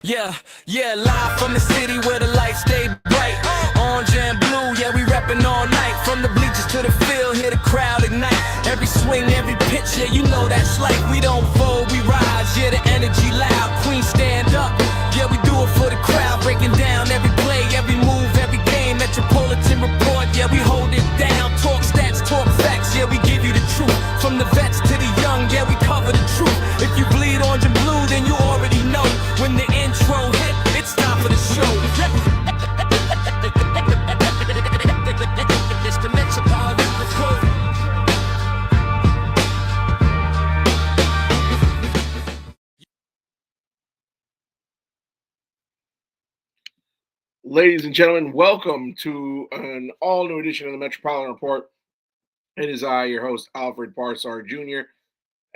Yeah, live from the city where the lights stay bright. Orange and blue, yeah, we reppin' all night. From the bleachers to the field, hear the crowd ignite. Every swing, every pitch, yeah, you know that's life. We don't fold, we rise, yeah, the energy loud. Queen, stand up, yeah, we do it for the crowd. Breaking down every play, every move, every game. Metropolitan Report, yeah, we hold it down. Talk stats, talk facts, yeah, we give you the truth. From the vets to the young, yeah, we cover the truth. If you bleed orange and blue, then you already know. When the intro hit, it's time for the show. It's the Metropolitan Report. Ladies and gentlemen, welcome to an all-new edition of the Metropolitan Report. It is I, your host, Alfred Jr.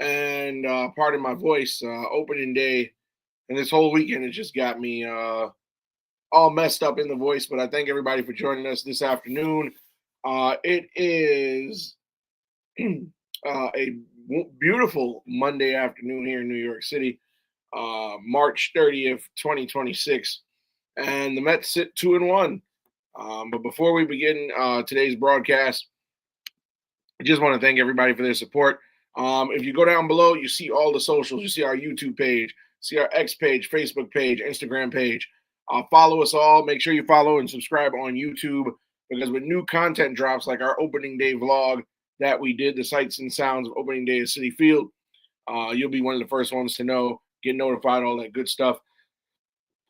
And pardon my voice, opening day and this whole weekend has just got me all messed up in the voice, but I thank everybody for joining us this afternoon. It is a beautiful Monday afternoon here in New York City, March 30th, 2026, and the Mets sit 2-1. But before we begin today's broadcast, I just want to thank everybody for their support. If you go down below, you see all the socials. You see our YouTube page, see our X page, Facebook page, Instagram page. Follow us all. Make sure you follow and subscribe on YouTube, because with new content drops like our opening day vlog that we did, the sights and sounds of opening day at Citi Field, you'll be one of the first ones to know, get notified, all that good stuff.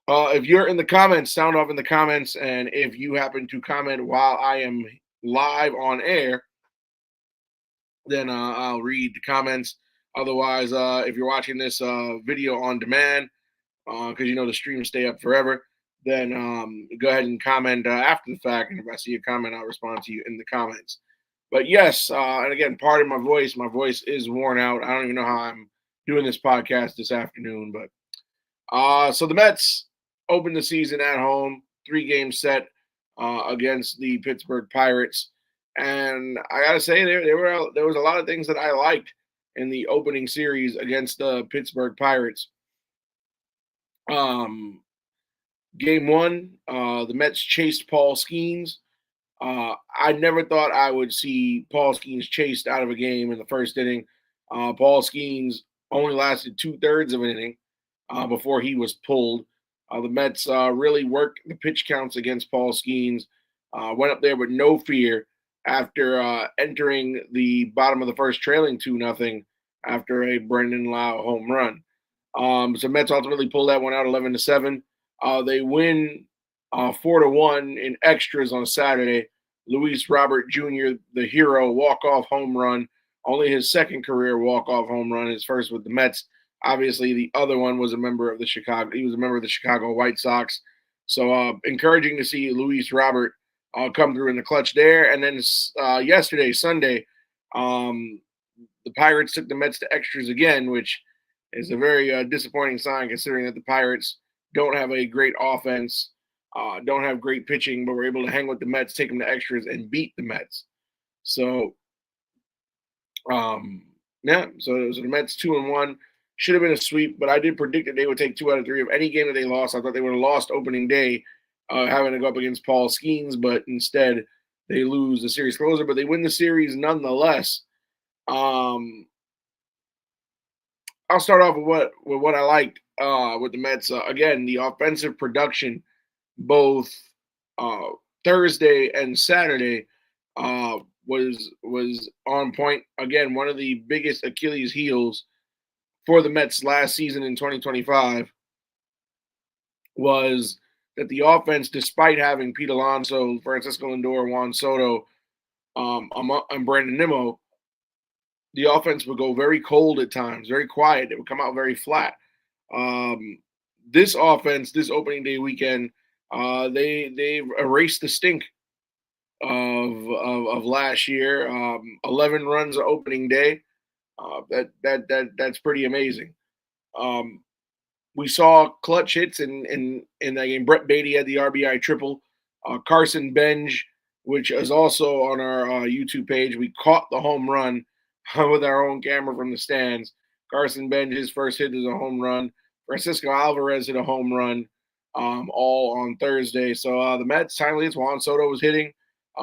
If you're in the comments, sound off in the comments. And if you happen to comment while I am live on air, then I'll read the comments. Otherwise, if you're watching this video on demand, because you know the streams stay up forever, then go ahead and comment after the fact. And if I see a comment, I'll respond to you in the comments. But yes, and again, pardon my voice. My voice is worn out. I don't even know how I'm doing this podcast this afternoon. But so the Mets opened the season at home, 3-game set against the Pittsburgh Pirates. And I gotta say, there was a lot of things that I liked in the opening series against the Pittsburgh Pirates. Game one, the Mets chased Paul Skeens. I never thought I would see Paul Skeens chased out of a game in the first inning. Paul Skeens only lasted 2/3 of an inning before he was pulled. The Mets really worked the pitch counts against Paul Skeens. Went up there with no fear after entering the bottom of the first, trailing 2-0 after a Brendan Lau home run. So Mets ultimately pulled that one out 11-7. They win 4-1 in extras on Saturday. Luis Robert Jr., the hero, walk-off home run. Only his second career walk-off home run, his first with the Mets. Obviously, the other one was a member of the Chicago White Sox. So encouraging to see Luis Robert come through in the clutch there. And then yesterday, Sunday, the Pirates took the Mets to extras again, which is a very disappointing sign, considering that the Pirates don't have a great offense, don't have great pitching, but were able to hang with the Mets, take them to extras, and beat the Mets. So, so the Mets 2-1. Should have been a sweep, but I did predict that they would take 2 out of 3 of any game that they lost. I thought they would have lost opening day, having to go up against Paul Skeens, but instead they lose the series closer, but they win the series nonetheless. I'll start off with what I liked with the Mets. Again, the offensive production, both Thursday and Saturday, was on point. Again, one of the biggest Achilles heels for the Mets last season in 2025 was that the offense, despite having Pete Alonso, Francisco Lindor, Juan Soto, and Brandon Nimmo, the offense would go very cold at times, very quiet. It would come out very flat. This offense, this opening day weekend, they've erased the stink of last year. 11 runs opening day. That's pretty amazing. We saw clutch hits in that game. Brett Beatty had the RBI triple. Carson Benj, which is also on our YouTube page, we caught the home run with our own camera from the stands. Carson Benj, his first hit is a home run Francisco Alvarez hit a home run, all on Thursday. So the Mets timely hits. Juan Soto was hitting.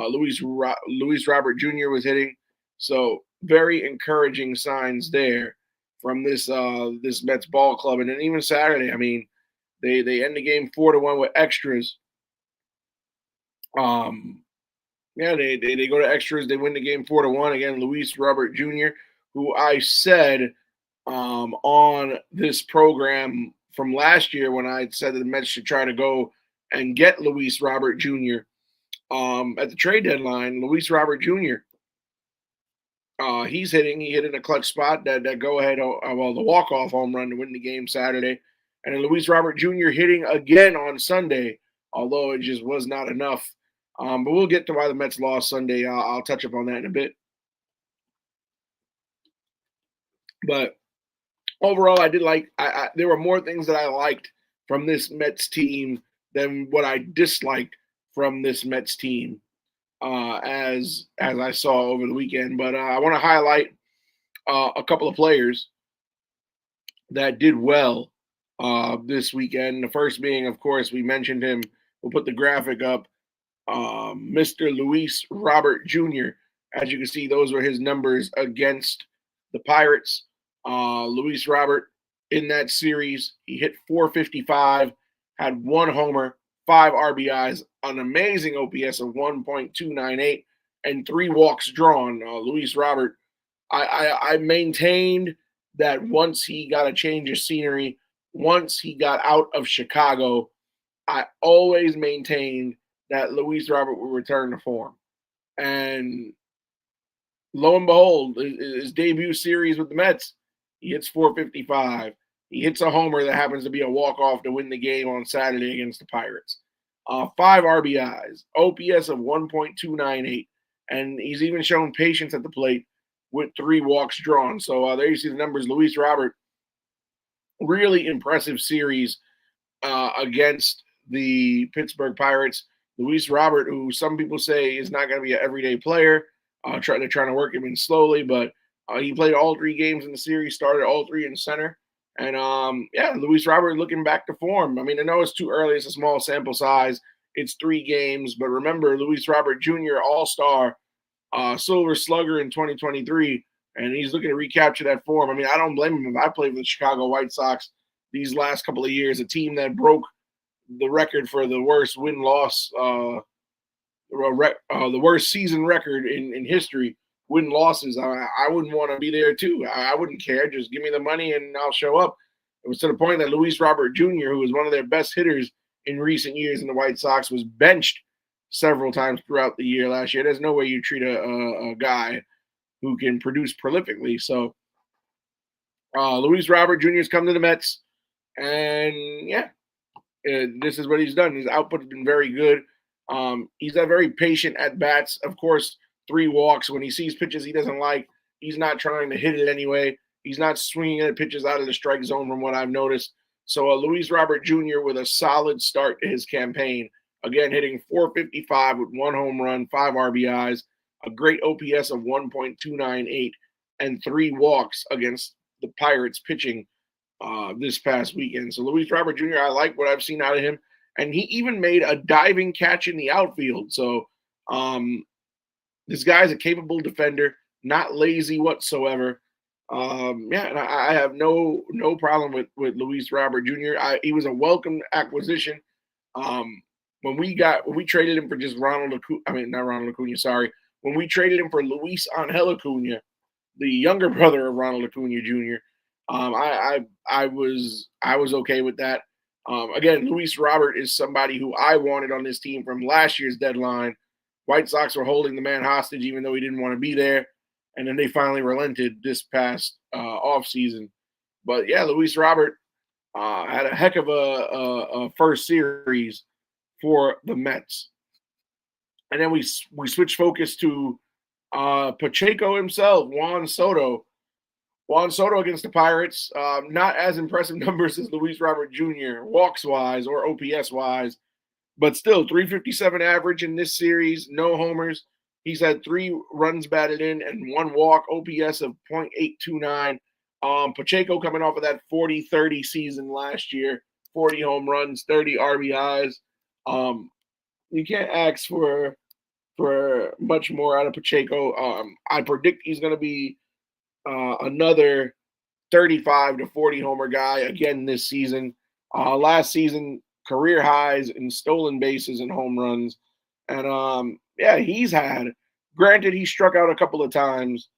Luis Robert Jr. was hitting. So very encouraging signs there from this Mets ball club. And then even Saturday, I mean, they end the game 4-1 with extras. Yeah, they go to extras. They win the game 4-1 again. Luis Robert Jr., who I said on this program from last year when I said that the Mets should try to go and get Luis Robert Jr. At the trade deadline. Luis Robert Jr. He's hitting. He hit in a clutch spot that go ahead. The walk off home run to win the game Saturday, and then Luis Robert Jr. hitting again on Sunday, although it just was not enough. But we'll get to why the Mets lost Sunday. I'll touch up on that in a bit. But overall, I did like. There were more things that I liked from this Mets team than what I disliked from this Mets team, as I saw over the weekend. But I want to highlight a couple of players that did well this weekend. The first being, of course, we mentioned him. We'll put the graphic up. Mr. Luis Robert Jr. As you can see, those were his numbers against the Pirates. Luis Robert in that series, he hit .455, had 1 homer, 5 RBIs, an amazing OPS of 1.298, and 3 walks drawn. Luis Robert, I maintained that once he got a change of scenery, once he got out of Chicago, I always maintained that Luis Robert would return to form. And lo and behold, his debut series with the Mets, he hits .455. He hits a homer that happens to be a walk-off to win the game on Saturday against the Pirates. 5 RBIs, OPS of 1.298, and he's even shown patience at the plate with 3 walks drawn. So there you see the numbers. Luis Robert, really impressive series against the Pittsburgh Pirates. Luis Robert, who some people say is not going to be an everyday player, they're trying to work him in slowly, but he played all 3 games in the series, started all 3 in center. And, Luis Robert looking back to form. I mean, I know it's too early. It's a small sample size. It's 3 games. But remember, Luis Robert Jr., All-Star, Silver Slugger in 2023, and he's looking to recapture that form. I mean, I don't blame him. If I played for the Chicago White Sox these last couple of years, a team that broke the record for the worst win-loss, the worst season record in history, win-losses. I wouldn't want to be there too. I wouldn't care. Just give me the money and I'll show up. It was to the point that Luis Robert Jr., who was one of their best hitters in recent years in the White Sox, was benched several times throughout the year last year. There's no way you treat a guy who can produce prolifically. So Luis Robert Jr. has come to the Mets, and this is what he's done. His output has been very good. He's a very patient at bats. Of course, 3 walks. When he sees pitches he doesn't like, he's not trying to hit it anyway. He's not swinging at pitches out of the strike zone from what I've noticed. So Luis Robert Jr. with a solid start to his campaign. Again, hitting .455 with 1 home run, 5 RBIs, a great OPS of 1.298, and 3 walks against the Pirates pitching this past weekend. So Luis Robert Jr., I like what I've seen out of him. And he even made a diving catch in the outfield. So this guy's a capable defender, not lazy whatsoever. And I have no problem with Luis Robert Jr. He was a welcome acquisition. When we traded him for just when we traded him for Luis Angel Acuna, the younger brother of Ronald Acuna Jr., I was okay with that. Again, Luis Robert is somebody who I wanted on this team from last year's deadline. White Sox were holding the man hostage even though he didn't want to be there. And then they finally relented this past offseason. But, Luis Robert had a heck of a first series for the Mets. And then we switch focus to Pacheco himself, Juan Soto. Juan Soto against the Pirates, not as impressive numbers as Luis Robert Jr., walks-wise or OPS-wise, but still 357 average in this series, no homers. He's had 3 runs batted in and 1 walk, OPS of .829. Pacheco coming off of that 40-30 season last year, 40 home runs, 30 RBIs. You can't ask for much more out of Pacheco. I predict he's going to be another 35 to 40 homer guy again this season. Last season, career highs in stolen bases and home runs. And he's had, granted, he struck out a couple of times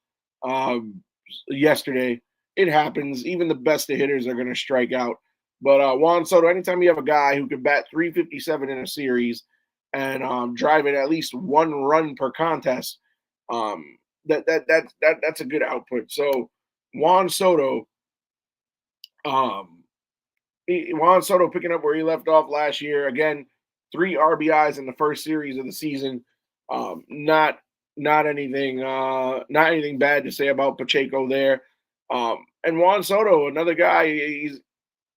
yesterday. It happens. Even the best of hitters are going to strike out. But Juan Soto, anytime you have a guy who can bat 357 in a series and drive in at least one run per contest, that's a good output. So Juan Soto, picking up where he left off last year. Again, 3 RBIs in the first series of the season. Not anything bad to say about Pacheco there. And Juan Soto, another guy,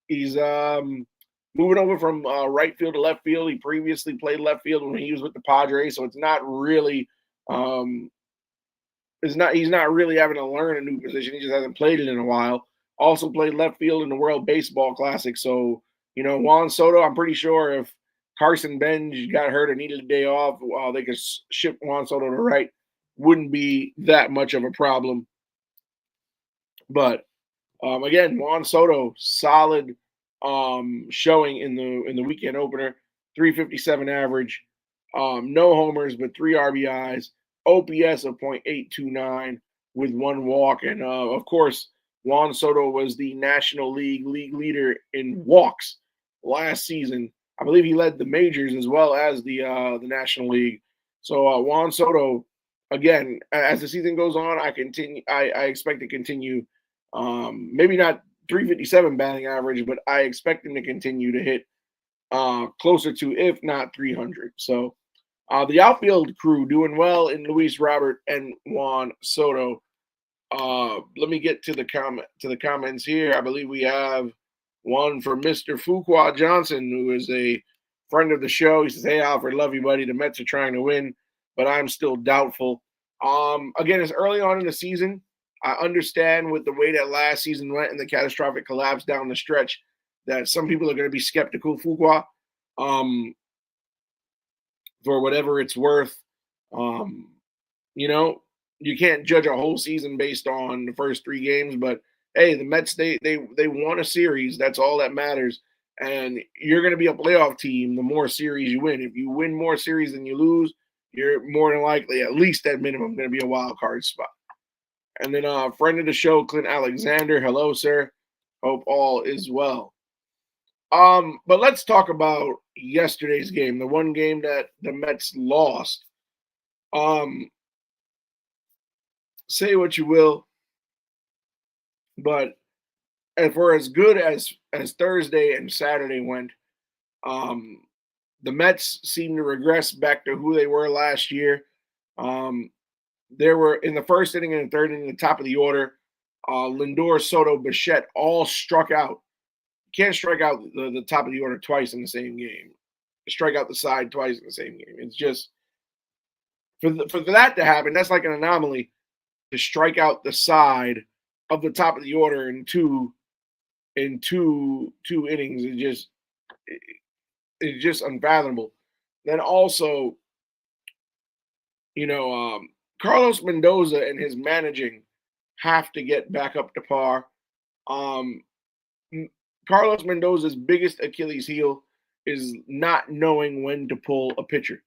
he's moving over from right field to left field. He previously played left field when he was with the Padres, so it's not really he's not really having to learn a new position. He just hasn't played it in a while. Also played left field in the World Baseball Classic. So, Juan Soto, I'm pretty sure if Carson Benj got hurt or needed a day off, they could ship Juan Soto to right. Wouldn't be that much of a problem. But again, Juan Soto, solid showing in the weekend opener. 357 average, no homers, but 3 RBIs, OPS of .829 with 1 walk. And of course, Juan Soto was the National League leader in walks last season. I believe he led the majors as well as the National League. So Juan Soto, again, as the season goes on, I expect to continue. Maybe not 357 batting average, but I expect him to continue to hit closer to, if not 300. So the outfield crew doing well in Luis Robert and Juan Soto. Let me get to the comments here. I believe we have one from Mr. Fuqua Johnson, who is a friend of the show. He says, "Hey Alfred, love you, buddy. The Mets are trying to win, but I'm still doubtful." Again, it's early on in the season. I understand with the way that last season went and the catastrophic collapse down the stretch that some people are going to be skeptical, Fuqua, for whatever it's worth. You can't judge a whole season based on the first 3 games, but hey, the Mets, they won a series. That's all that matters. And you're going to be a playoff team the more series you win. If you win more series than you lose, you're more than likely, at least at minimum, going to be a wild card spot. And then friend of the show, Clint Alexander. Hello, sir. Hope all is well. But let's talk about yesterday's game, the one game that the Mets lost. Say what you will, but for as good as Thursday and Saturday went, the Mets seem to regress back to who they were last year. There were, in the first inning and the third inning, the top of the order, Lindor, Soto, Bichette all struck out. You can't strike out the top of the order twice in the same game. Strike out the side twice in the same game. It's just, for that to happen, that's like an anomaly. To strike out the side of the top of the order in two innings, it's just unfathomable. Then also, Carlos Mendoza and his managing have to get back up to par. Carlos Mendoza's biggest Achilles heel is not knowing when to pull a pitcher.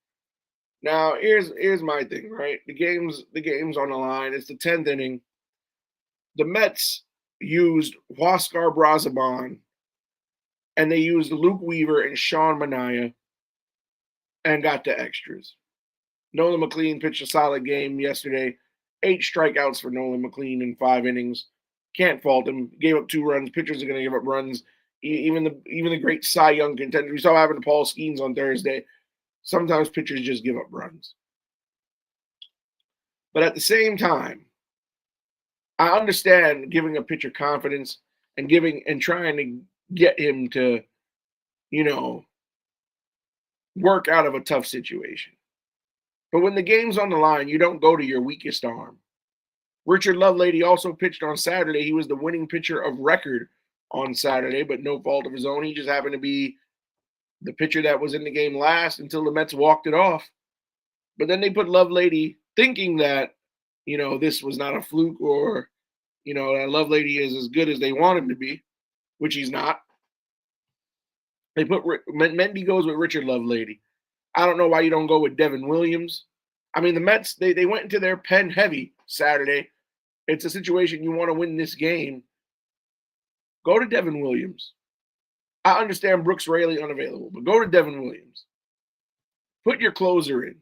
Now, here's my thing, right? The game's on the line. It's the 10th inning. The Mets used Huascar Brazaban, and they used Luke Weaver and Sean Manaea and got to extras. Nolan McLean pitched a solid game yesterday. 8 strikeouts for Nolan McLean in 5 innings. Can't fault him. Gave up 2 runs. Pitchers are going to give up runs. Even the great Cy Young contenders. We saw happen to Paul Skeens on Thursday. Sometimes pitchers just give up runs. But at the same time, I understand giving a pitcher confidence and trying to get him to, work out of a tough situation. But when the game's on the line, you don't go to your weakest arm. Richard Lovelady also pitched on Saturday. He was the winning pitcher of record on Saturday, but no fault of his own. He just happened to be the pitcher that was in the game last until the Mets walked it off. But then they put Lovelady thinking that, this was not a fluke or, that Lovelady is as good as they want him to be, which he's not. They put Mendy goes with Richard Lovelady. I don't know why you don't go with Devin Williams. I mean, the Mets, they went into their pen heavy Saturday. It's a situation you want to win this game. Go to Devin Williams. I understand Brooks Raley unavailable, but go to Devin Williams. Put your closer in.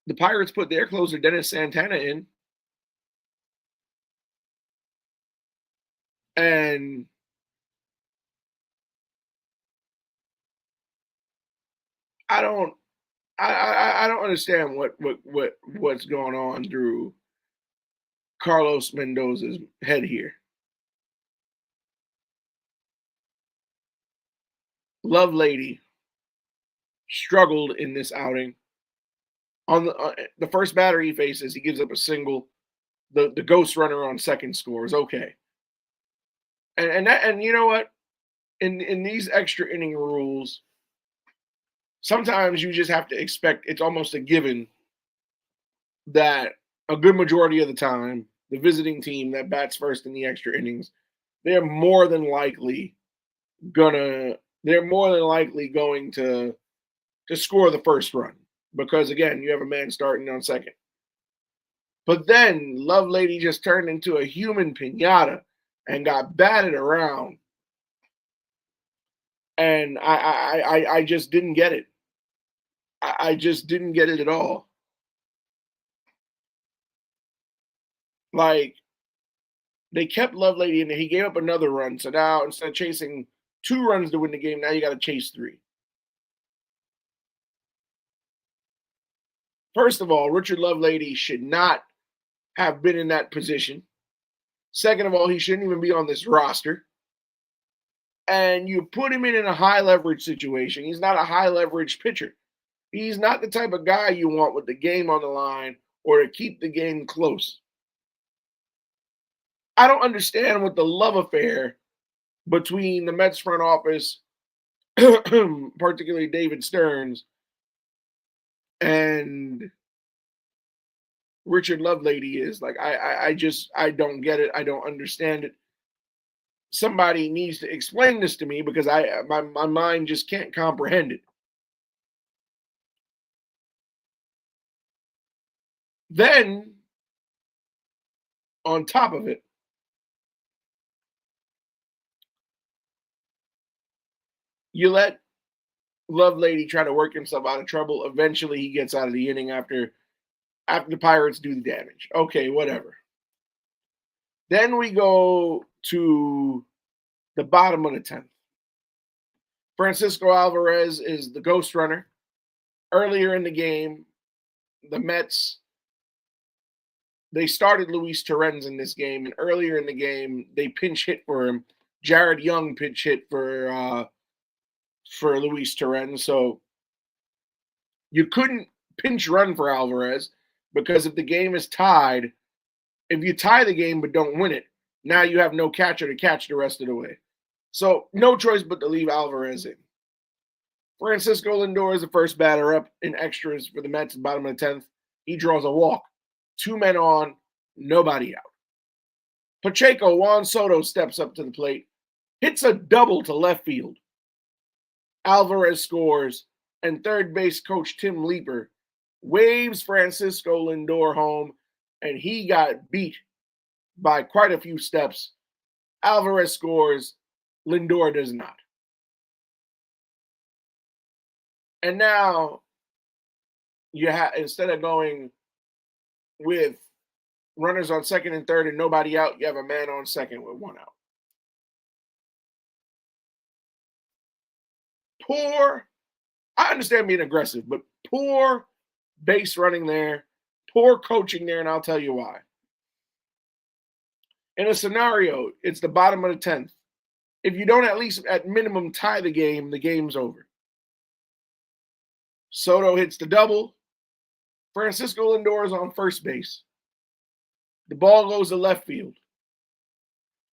The Pirates put their closer, Dennis Santana, in. And I don't understand what's going on through Carlos Mendoza's head here. Lovelady struggled in this outing. On the first batter he faces, he gives up a single. The ghost runner on second scores. Okay. And you know what? In these extra inning rules, sometimes you just have to expect, it's almost a given that a good majority of the time, the visiting team that bats first in the extra innings, they're more than likely going to score the first run. Because again, you have a man starting on second. But then Lovelady just turned into a human piñata and got batted around. And I just didn't get it. I just didn't get it at all. Like, they kept Lovelady in there. He gave up another run. So now instead of chasing 2 runs to win the game, now you got to chase 3. First of all, Richard Lovelady should not have been in that position. Second of all, he shouldn't even be on this roster. And you put him in a high leverage situation. He's not a high leverage pitcher. He's not the type of guy you want with the game on the line or to keep the game close. I don't understand what the love affair between the Mets front office, particularly David Stearns, and Richard Lovelady is. Like, I don't get it. I don't understand it. Somebody needs to explain this to me because my mind just can't comprehend it. Then, on top of it, you let Lovelady try to work himself out of trouble. Eventually, he gets out of the inning after the Pirates do the damage. Okay, whatever. Then we go to the bottom of the 10th. Francisco Alvarez is the ghost runner. Earlier in the game, the Mets, they started Luis Torrens in this game, and earlier in the game, they pinch hit for him. Jared Young pinch hit for Luis Torrens. So you couldn't pinch run for Alvarez because if the game is tied, if you tie the game but don't win it, now you have no catcher to catch the rest of the way. So no choice but to leave Alvarez in. Francisco Lindor is the first batter up in extras for the Mets, bottom of the 10th. He draws a walk. 2 men on, nobody out. Pacheco, Juan Soto steps up to the plate, hits a double to left field. Alvarez scores, and third base coach Tim Leeper waves Francisco Lindor home, and he got beat by quite a few steps. Alvarez scores, Lindor does not. And now you have, instead of going with runners on second and third and nobody out, you have a man on second with 1 out. Poor, I understand being aggressive, but poor base running there, poor coaching there, and I'll tell you why. In a scenario, it's the bottom of the 10th. If you don't at least at minimum tie the game's over. Soto hits the double. Francisco Lindor is on first base. The ball goes to left field.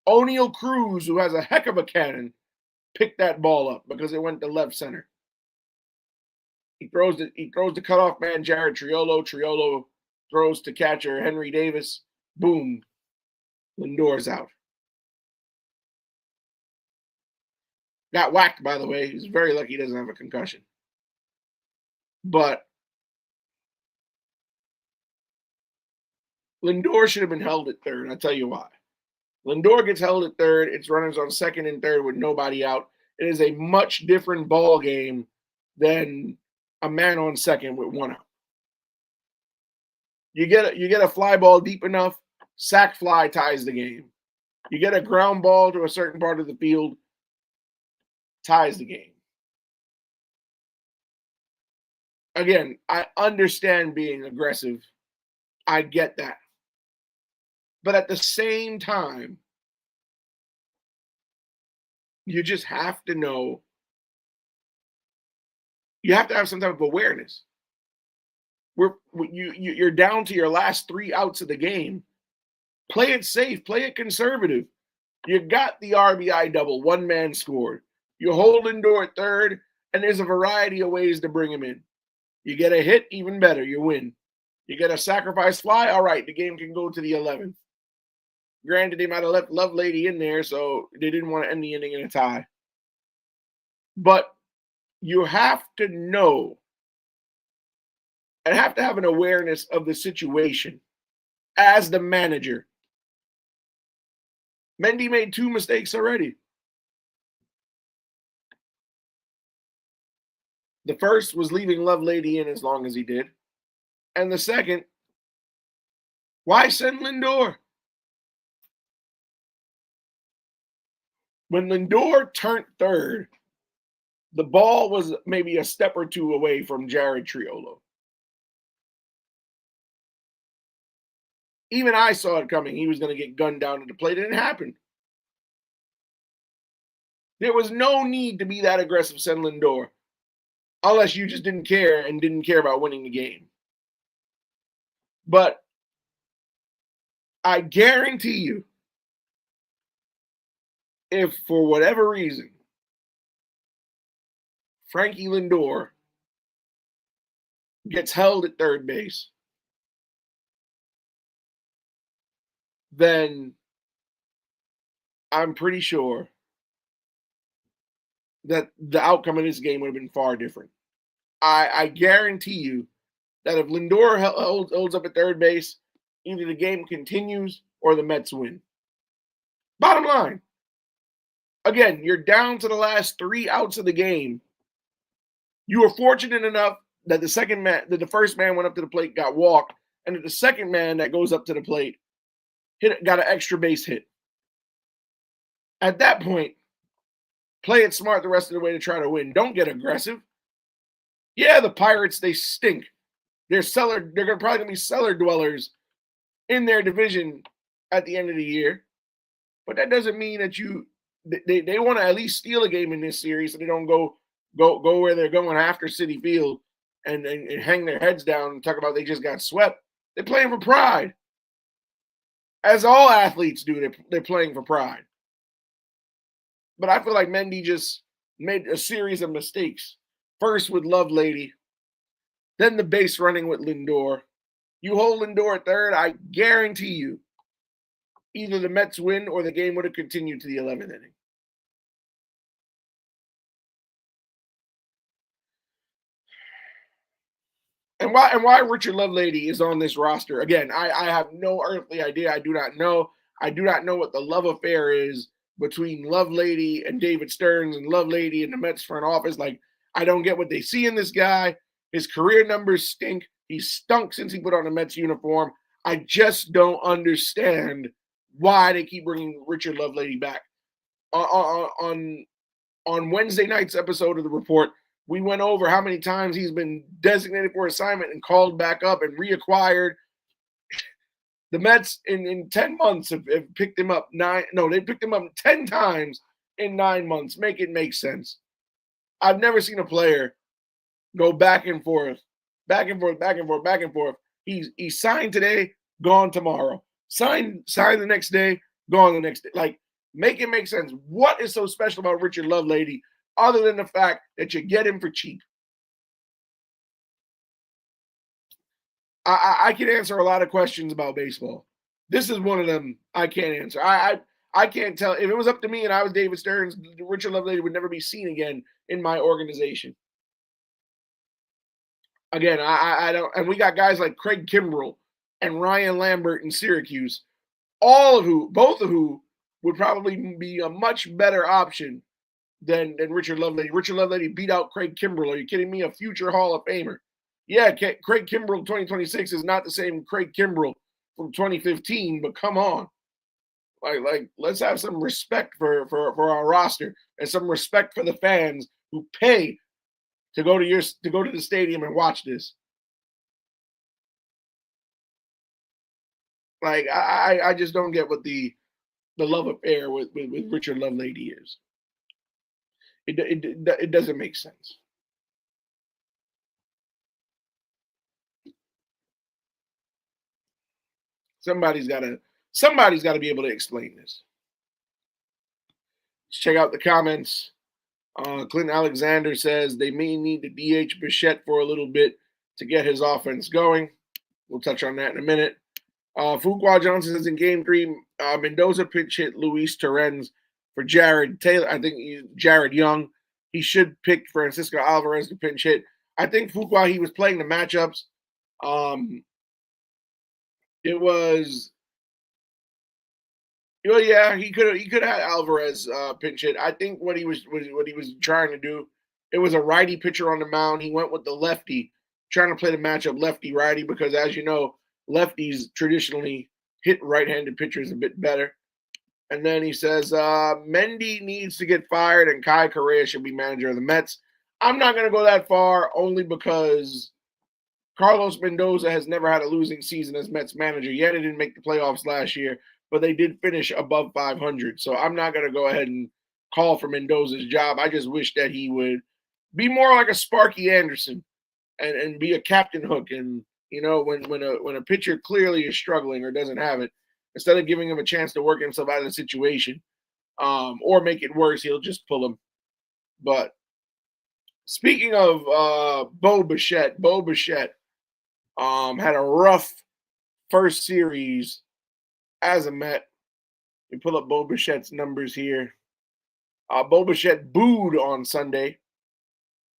O'Neal Cruz, who has a heck of a cannon, picked that ball up because it went to left center. He throws the cutoff man, Jared Triolo. Triolo throws to catcher Henry Davis. Boom. Lindor's out. Got whacked, by the way. He's very lucky he doesn't have a concussion. But Lindor should have been held at third. I'll tell you why. Lindor gets held at third. It's runners on second and third with nobody out. It is a much different ball game than a man on second with one out. You get a fly ball deep enough, sac fly ties the game. You get a ground ball to a certain part of the field, ties the game. Again, I understand being aggressive. I get that. But at the same time, you just have to know, you have to have some type of awareness. You're down to your last 3 outs of the game. Play it safe. Play it conservative. You got the RBI double. One man scored. You hold Lindor at third, and there's a variety of ways to bring him in. You get a hit, even better. You win. You get a sacrifice fly. All right, the game can go to the 11th. Granted, they might have left Lovelady in there, so they didn't want to end the inning in a tie. But you have to know and have to have an awareness of the situation as the manager. Mendy made 2 mistakes already. The first was leaving Lovelady in as long as he did. And the second, why send Lindor? When Lindor turned third, the ball was maybe a step or 2 away from Jared Triolo. Even I saw it coming. He was going to get gunned down at the plate. It didn't happen. There was no need to be that aggressive, send Lindor, unless you just didn't care and didn't care about winning the game. But I guarantee you, if for whatever reason, Frankie Lindor gets held at third base, then I'm pretty sure that the outcome of this game would have been far different. I guarantee you that if Lindor holds up at third base, either the game continues or the Mets win. Bottom line. Again, you're down to the last 3 outs of the game. You were fortunate enough that the first man went up to the plate, got walked, and that the second man that goes up to the plate got an extra base hit. At that point, play it smart the rest of the way to try to win. Don't get aggressive. Yeah, the Pirates, they stink. They're probably going to be cellar dwellers in their division at the end of the year. But that doesn't mean that they want to at least steal a game in this series so they don't go where they're going after Citi Field and hang their heads down and talk about they just got swept. They're playing for pride. As all athletes do, they're playing for pride. But I feel like Mendy just made a series of mistakes. First with Lovelady, then the base running with Lindor. You hold Lindor at third, I guarantee you, either the Mets win or the game would have continued to the 11th inning. And why Richard Lovelady is on this roster? Again, I have no earthly idea. I do not know. I do not know what the love affair is between Lovelady and David Stearns and Lovelady and the Mets front office. Like, I don't get what they see in this guy. His career numbers stink. He's stunk since he put on a Mets uniform. I just don't understand why they keep bringing Richard Lovelady back. On Wednesday night's episode of The Report, we went over how many times he's been designated for assignment and called back up and reacquired. The Mets in 10 months have picked him up they picked him up 10 times in 9 months. Make it make sense. I've never seen a player go back and forth back and forth, back and forth, back and forth. He's signed today, gone tomorrow. Signed the next day, gone the next day. Like, make it make sense. What is so special about Richard Lovelady other than the fact that you get him for cheap? I can answer a lot of questions about baseball. This is one of them I can't answer. I can't tell. If it was up to me and I was David Stearns, Richard Lovelady would never be seen again in my organization. Again, I don't. And we got guys like Craig Kimbrell and Ryan Lambert in Syracuse, both of who would probably be a much better option than Richard Lovelady. Richard Lovelady beat out Craig Kimbrell. Are you kidding me? A future Hall of Famer. Yeah, Craig Kimbrell 2026 is not the same Craig Kimbrell from 2015, but come on. Like let's have some respect for our roster and some respect for the fans who pay to go to the stadium and watch this. Like I just don't get what the love affair with Richard Lovelady is. It doesn't make sense. Somebody's got to be able to explain this. Let's check out the comments. Clint Alexander says they may need to DH Bichette for a little bit to get his offense going. We'll touch on that in a minute. Fuqua Johnson says in Game 3, Mendoza pinch hit Luis Torrens for Jared Taylor. I think Jared Young. He should pick Francisco Alvarez to pinch hit. I think Fuqua, he was playing the matchups. It was, well, yeah, he could have had Alvarez pinch hit. I think what he was trying to do, it was a righty pitcher on the mound. He went with the lefty, trying to play the matchup lefty righty because, as you know, lefties traditionally hit right-handed pitchers a bit better. And then he says Mendy needs to get fired and Kai Correa should be manager of the Mets. I'm not going to go that far only because Carlos Mendoza has never had a losing season as Mets manager. Yet it didn't make the playoffs last year, but they did finish above 500. So I'm not going to go ahead and call for Mendoza's job. I just wish that he would be more like a Sparky Anderson and be a Captain Hook. And, you know, when a pitcher clearly is struggling or doesn't have it, instead of giving him a chance to work himself out of the situation or make it worse, he'll just pull him. But speaking of Bo Bichette had a rough first series as a Met. We pull up Bo Bichette's numbers here. Bo Bichette booed on Sunday.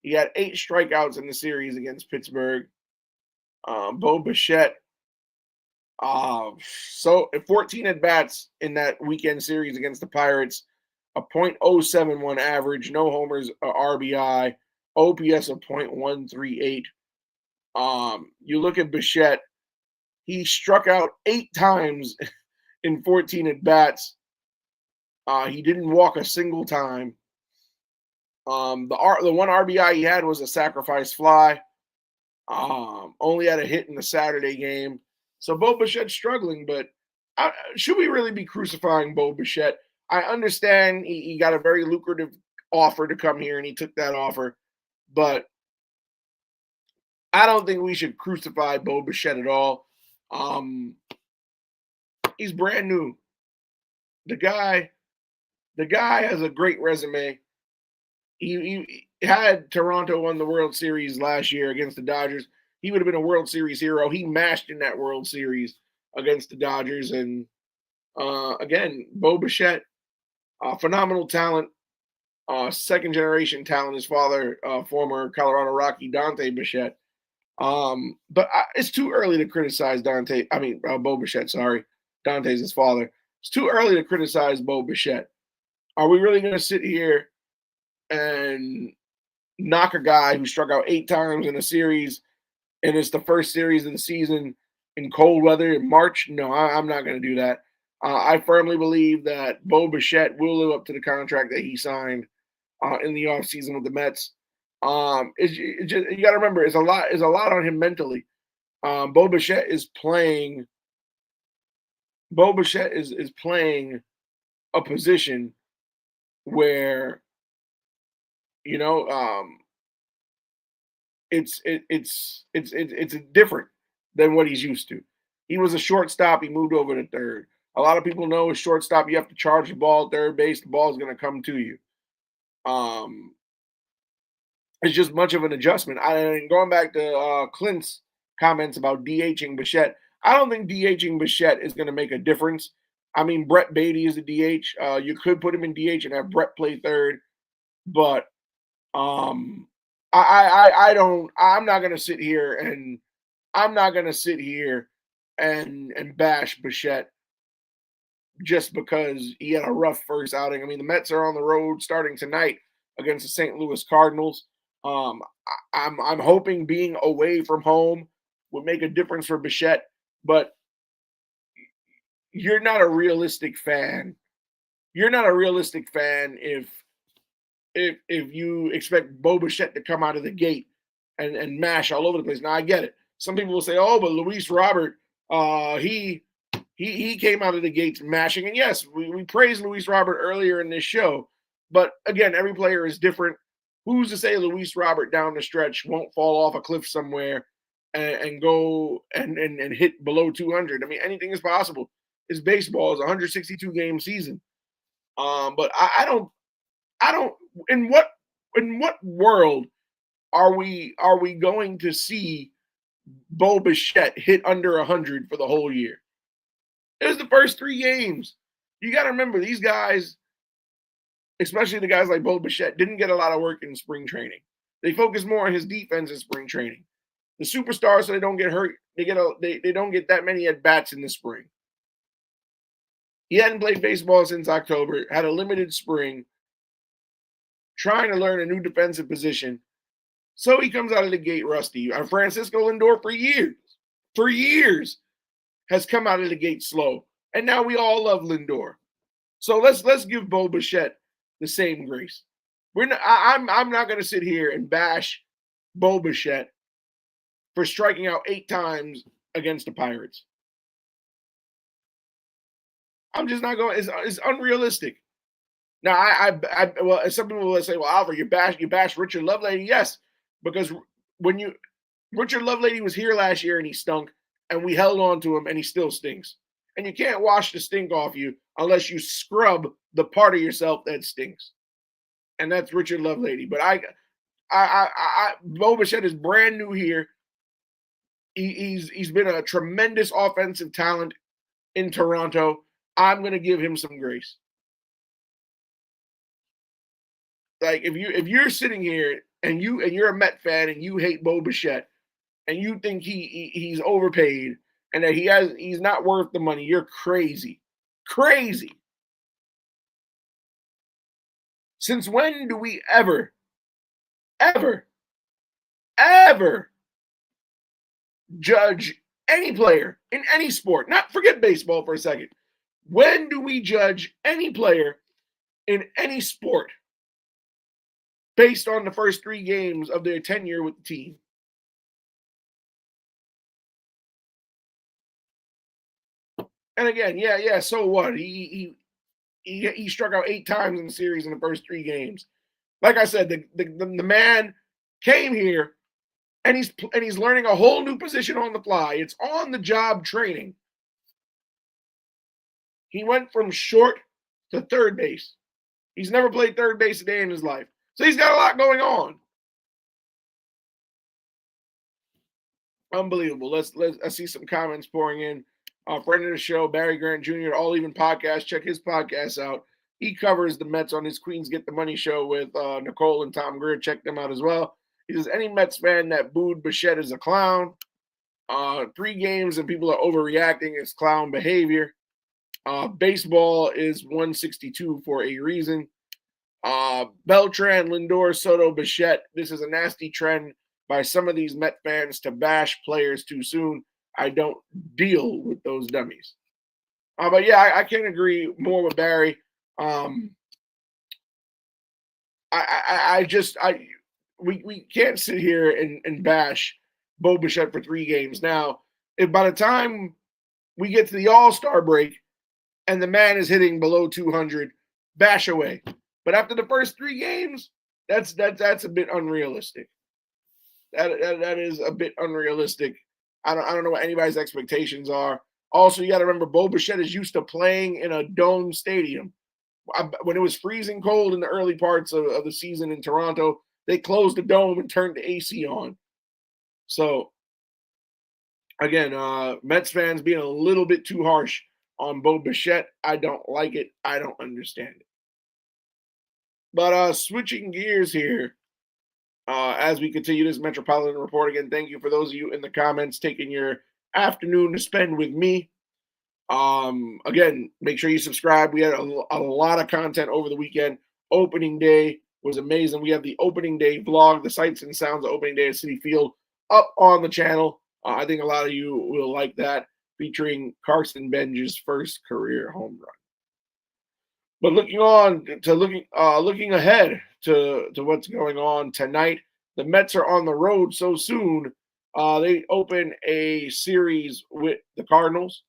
He had 8 strikeouts in the series against Pittsburgh. Bo Bichette, so 14 at-bats in that weekend series against the Pirates, a .071 average, no homers, RBI, OPS of .138. You look at Bichette, he struck out 8 times in 14 at-bats. He didn't walk a single time. The one RBI he had was a sacrifice fly. Only had a hit in the Saturday game. So Bo Bichette's struggling, but should we really be crucifying Bo Bichette? I understand he got a very lucrative offer to come here, and he took that offer. But I don't think we should crucify Bo Bichette at all. He's brand new. The guy has a great resume. He had Toronto won the World Series last year against the Dodgers. He would have been a World Series hero. He mashed in that World Series against the Dodgers. And again, Bo Bichette, phenomenal talent, second-generation talent. His father, former Colorado Rocky Dante Bichette. But it's too early to criticize Bo Bichette, sorry. Dante's his father. It's too early to criticize Bo Bichette. Are we really going to sit here and knock a guy who struck out 8 times in a series, and it's the first series of the season in cold weather in March? No, I'm not going to do that. I firmly believe that Bo Bichette will live up to the contract that he signed in the offseason with the Mets. It's just, you got to remember, it's a lot on him mentally. Bo Bichette is playing a position where, it's different than what he's used to. He was a shortstop. He moved over to third. A lot of people know a shortstop, you have to charge the ball at third base. The ball is going to come to you. Um, it's just much of an adjustment. Going back to Clint's comments about DHing Bichette, I don't think DHing Bichette is going to make a difference. I mean, Brett Beatty is a DH. You could put him in DH and have Brett play third, but I don't. I'm not going to sit here and bash Bichette just because he had a rough first outing. I mean, the Mets are on the road starting tonight against the St. Louis Cardinals. I'm hoping being away from home would make a difference for Bichette, but you're not a realistic fan. You're not a realistic fan if you expect Bo Bichette to come out of the gate and mash all over the place. Now I get it. Some people will say, "Oh, but Luis Robert, he came out of the gates mashing." And yes, we praised Luis Robert earlier in this show, but again, every player is different. Who's to say Luis Robert down the stretch won't fall off a cliff somewhere and go and hit below 200? I mean, anything is possible. It's baseball. It's a 162 game season. But I don't. In what world are we going to see Bo Bichette hit under 100 for the whole year? It was the first 3 games. You got to remember, these guys, especially the guys like Bo Bichette, didn't get a lot of work in spring training. They focus more on his defense in spring training. The superstars, so they don't get hurt, they don't get that many at bats in the spring. He hadn't played baseball since October, had a limited spring, trying to learn a new defensive position. So he comes out of the gate rusty. Francisco Lindor for years, has come out of the gate slow. And now we all love Lindor. So let's give Bo Bichette the same grace. I'm not going to sit here and bash Bo Bichette for striking out 8 times against the Pirates. I'm just not going. It's unrealistic. Now, well, some people will say, "Well, Alfred, you bash Richard Lovelady." Yes, because when Richard Lovelady was here last year and he stunk, and we held on to him, and he still stinks. And you can't wash the stink off you unless you scrub the part of yourself that stinks, and that's Richard Lovelady. But Bo Bichette is brand new here. He's been a tremendous offensive talent in Toronto. I'm going to give him some grace. Like if you're sitting here and you're a Met fan and you hate Bo Bichette and you think he's overpaid and that he's not worth the money, you're crazy. Crazy. Since when do we ever judge any player in any sport? Not forget baseball for a second. When do we judge any player in any sport based on the first 3 games of their tenure with the team? And again, yeah, so what? He struck out 8 times in the series in the first 3 games. Like I said, the man came here and he's learning a whole new position on the fly. It's on the job training. He went from short to third base. He's never played third base a day in his life. So he's got a lot going on. Unbelievable. Let's see some comments pouring in. Friend of the show, Barry Grant Jr., All Even Podcast. Check his podcast out. He covers the Mets on his Queens Get the Money show with Nicole and Tom Greer. Check them out as well. He says, any Mets fan that booed Bichette is a clown. 3 games and people are overreacting. It's clown behavior. Baseball is 162 for a reason. Beltran, Lindor, Soto, Bichette. This is a nasty trend by some of these Met fans to bash players too soon. I don't deal with those dummies. But yeah, I can't agree more with Barry. We can't sit here and bash Bo Bichette for 3 games. Now, if by the time we get to the All-Star break and the man is hitting below 200, bash away. But after the first 3 games, that's a bit unrealistic. That is a bit unrealistic. I don't know what anybody's expectations are. Also, you got to remember, Bo Bichette is used to playing in a dome stadium. When it was freezing cold in the early parts of the season in Toronto, they closed the dome and turned the AC on. So again, Mets fans being a little bit too harsh on Bo Bichette. I don't like it. I don't understand it. But switching gears here, as we continue this Metropolitan Report, again, thank you for those of you in the comments taking your afternoon to spend with me. Again, make sure you subscribe. We had a lot of content over the weekend. Opening day was amazing. We have the opening day vlog, the sights and sounds of opening day at Citi Field, up on the channel. I think a lot of you will like that, featuring Carson Benj's first career home run. But looking ahead to what's going on tonight, the Mets are on the road so soon. They open a series with the Cardinals.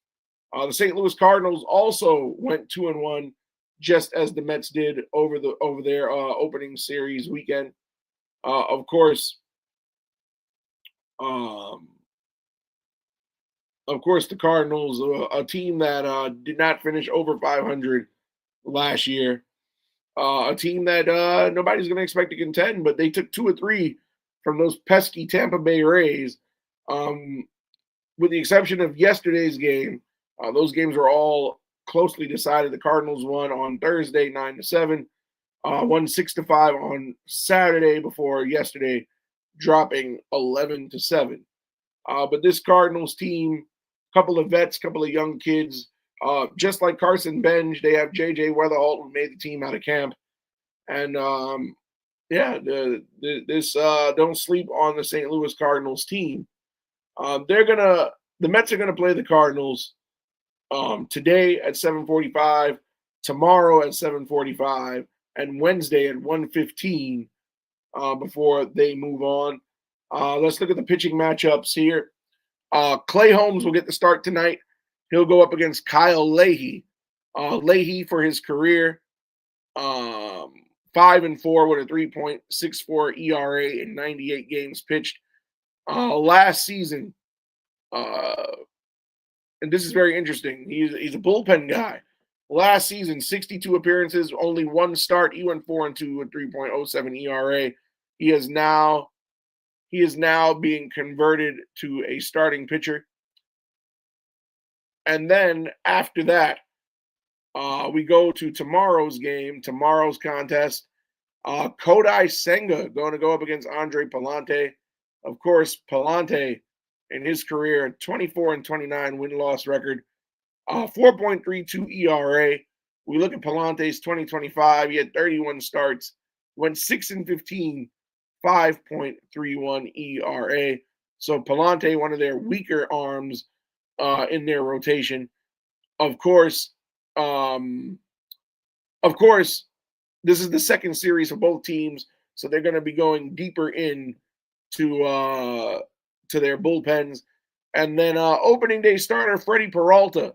The St. Louis Cardinals also went 2-1, just as the Mets did over their opening series weekend. Of course, the Cardinals, a team that did not finish over 500 last year, a team that nobody's going to expect to contend, but they took 2 or 3 from those pesky Tampa Bay Rays. With the exception of yesterday's game, those games were all closely decided. The Cardinals won on Thursday 9-7, won 6-5 on Saturday before yesterday dropping 11-7. But this Cardinals team, couple of vets, couple of young kids, just like Carson Benj, they have J.J. Weatherholt, who made the team out of camp. And don't sleep on the St. Louis Cardinals team. The Mets are gonna play the Cardinals today at 7:45, tomorrow at 7:45, and Wednesday at 1:15 before they move on. Let's look at the pitching matchups here. Clay Holmes will get the start tonight. He'll go up against Kyle Leahy. Leahy, for his career, 5-4 with a 3.64 ERA in 98 games pitched. Last season, and this is very interesting, he's a bullpen guy. Last season, 62 appearances, only 1 start. He went 4-2 with 3.07 ERA. He is now being converted to a starting pitcher. And then after that, we go to tomorrow's contest. Kodai Senga going to go up against Andre Palante. Of course, Palante in his career, 24-29 win-loss record, 4.32 ERA. We look at Palante's 2025. He had 31 starts, went 6-15, 5.31 ERA. So Palante, one of their weaker arms in their rotation. Of course, this is the second series for both teams, so they're going to be going deeper in to their bullpens. And then opening day starter Freddie Peralta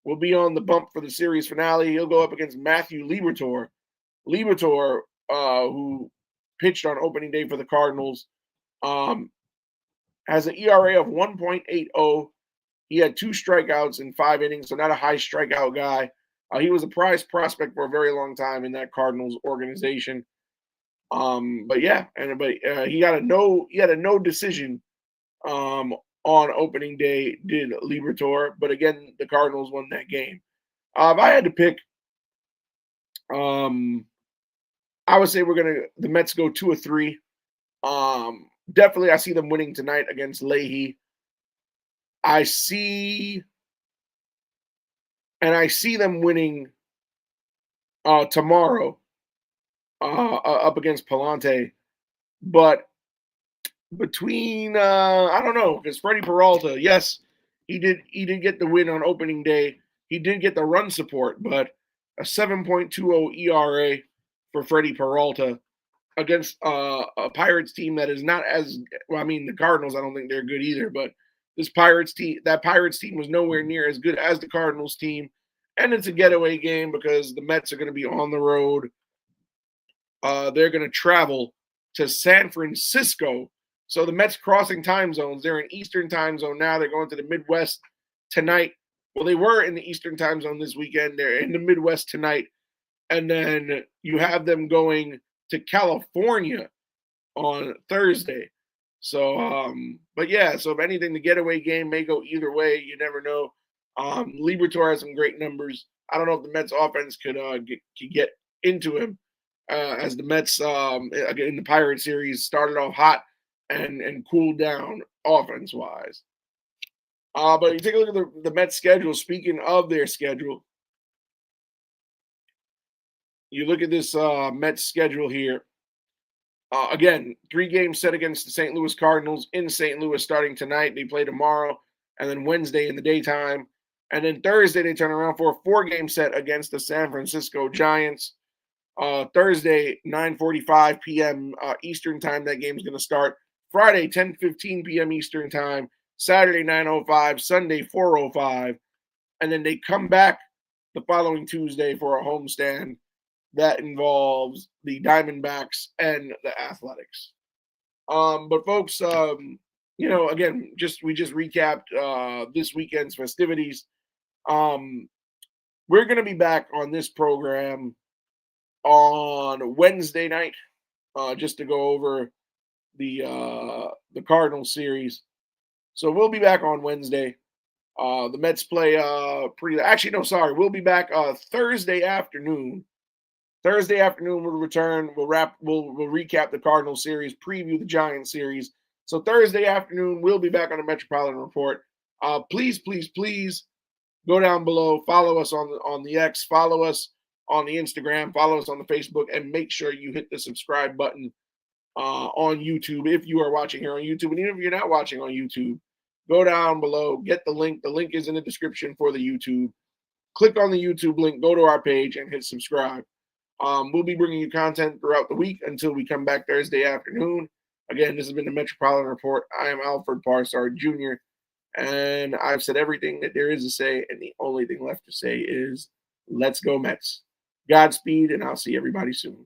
will be on the bump for the series finale. He'll go up against Matthew Liberatore. Liberatore, who pitched on opening day for the Cardinals, has an ERA of 1.80. He had 2 strikeouts in 5 innings, so not a high strikeout guy. He was a prized prospect for a very long time in that Cardinals organization. But he had a no decision on opening day, did Liberatore. But again, the Cardinals won that game. If I had to pick, I would say the Mets go 2 or 3. Definitely, I see them winning tonight against Leahy. I see them winning tomorrow up against Palante. But between I don't know, because Freddie Peralta, yes, he did get the win on opening day. He did get the run support, but a 7.20 ERA for Freddie Peralta against a Pirates team that is not as well. I mean, the Cardinals, I don't think they're good either, but that Pirates team was nowhere near as good as the Cardinals team. And it's a getaway game because the Mets are going to be on the road. They're going to travel to San Francisco So the Mets crossing time zones. They're in Eastern time zone now. They're going to the Midwest tonight. Well, they were in the Eastern time zone this weekend. They're in the Midwest tonight. And then you have them going to California on Thursday. So, but yeah, so if anything, the getaway game may go either way. You never know. Liberatore has some great numbers. I don't know if the Mets offense could get into him, as the Mets in the Pirate series started off hot and cooled down offense wise. But you take a look at the Mets schedule. Speaking of their schedule, you look at this Mets schedule here. Again, 3 games set against the St. Louis Cardinals in St. Louis starting tonight. They play tomorrow and then Wednesday in the daytime. And then Thursday, they turn around for a 4-game set against the San Francisco Giants. Thursday, 9:45 p.m. Eastern time, that game's going to start. Friday, 10:15 p.m. Eastern time. Saturday, 9:05. Sunday, 4:05. And then they come back the following Tuesday for a homestand that involves the Diamondbacks and the Athletics. But folks, again, we just recapped this weekend's festivities. We're going to be back on this program on Wednesday night, just to go over the Cardinals series. So we'll be back on Wednesday. The Mets play we'll be back Thursday afternoon. Thursday afternoon we'll return. We'll recap the Cardinals series, preview the Giants series. So Thursday afternoon we'll be back on the Metropolitan Report. Please go down below, follow us on the X, follow us on the Instagram, follow us on the Facebook, and make sure you hit the subscribe button on YouTube if you are watching here on YouTube. And even if you're not watching on YouTube, go down below, get the link. The link is in the description for the YouTube. Click on the YouTube link, go to our page, and hit subscribe. We'll be bringing you content throughout the week until we come back Thursday afternoon. Again, this has been the Metropolitan Report. I am Alfred Parsard Jr., and I've said everything that there is to say, and the only thing left to say is let's go Mets. Godspeed, and I'll see everybody soon.